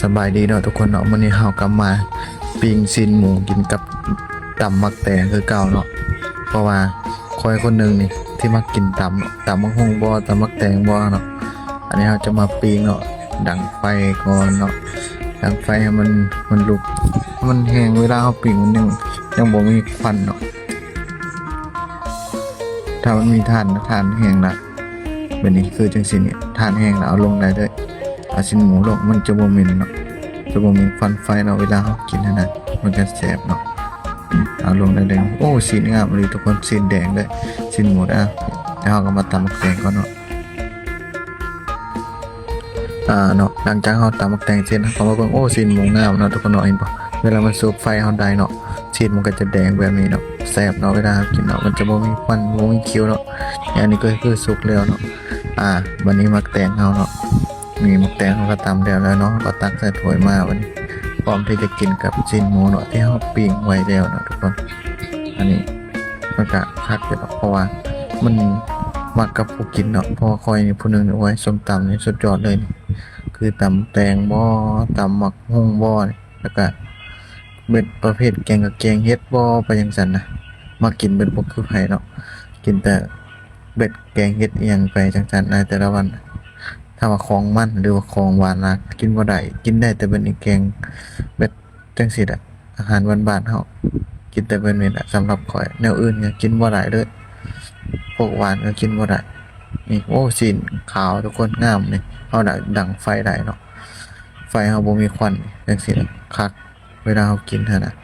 สบายดีเนาะทุกคนเนาะมื้อนี้เฮากลับมาปิ้งซีนหมูกินกับตำมักแตงคือเก่าเนาะเพราะว่าคอยคนหนึงนี่ที่มักกินตำมักฮุ่งบ่ตำมักแตงบ่เนาะอันนี้เฮาจะมาปิ้งเนาะดังไฟก่อนเนาะดังไฟให้มันลุกมันแห้งเวลาเฮาปิ้งมันยังบ่มีควันเนาะถ้ามันมีถ่านแห้งละแบบนี้คือจังซี่นี่ถ่านแห้งแล้วเอาลงได้เลยเอาชิ้นหมูลงมันจะบ่เหม็นเนาะ จะบ่มีควันไฟเนาะเวลาเฮากินนั่นน่ะมันก็แซ่บเนาะเอาลงได้เลยโอ้สีงามเลยทุกคนสีแดงเลยสีหมูแล้วเฮาก็มาตำมักแตงก่อนเนาะเนาะหลังจากเฮาตำมักแตงเสร็จเฮาก็มาเบิ่งโอ้สีหมูงามเนาะทุกคนเนาะเห็นบ่เวลามันสุกไฟเฮาได้เนาะสีมันก็จะแดงแบบนี้เนาะแซ่บเนาะเวลากินเนาะมันจะบ่มีควันบ่มีเขียวเนาะอันนี้ก็คือสุกแล้วเนาะวันนี้มักแตงเฮาเนาะมีมักแตงเฮาก็ตำแล้วเนาะก็ตักใส่ถ้วยมาวันนี้ พร้อมที่จะกินกับชิ้นหมูเนาะที่เขาปิ้งไว้แล้วเนาะทุกคนอันนี้มันก็คักเลยเนาะเพราะว่ามันมักกับผู้กินเนาะพอคอยนี่ผู้หนึงนี่ไว้ส้มตำนี่สุดยอดเลยนี่คือตำแตงบ่ตำหมักหุ่งบ่นี่แล้วก็เบ็ดประเภทแกงกับแกงเฮ็ดบ่ไปจังซั่นนะมากินเบ็ดบ่คือไผเนาะกินแต่เบ็ดแกงเฮ็ดอีหยังไปจังซั่นในแต่ละวัน ถ้าว่าของมันหรือว่าของหวานนะกินบ่ได้กินได้แต่เป็นอีแกงเบ็ดจังซี่แหละอาหารบ้านๆเฮากินแต่เป็นเม็ดอะสำหรับข้อยแนวอื่นก็กินบ่ได้เลยพวกหวานก็กินบ่ได้นี่โอ้สีนขาวทุกคนงามนี่เฮาได้ดังไฟได้เนาะไฟเฮาบ่มีควันจังซี่แหละคักเวลาเฮากินเท่านั้น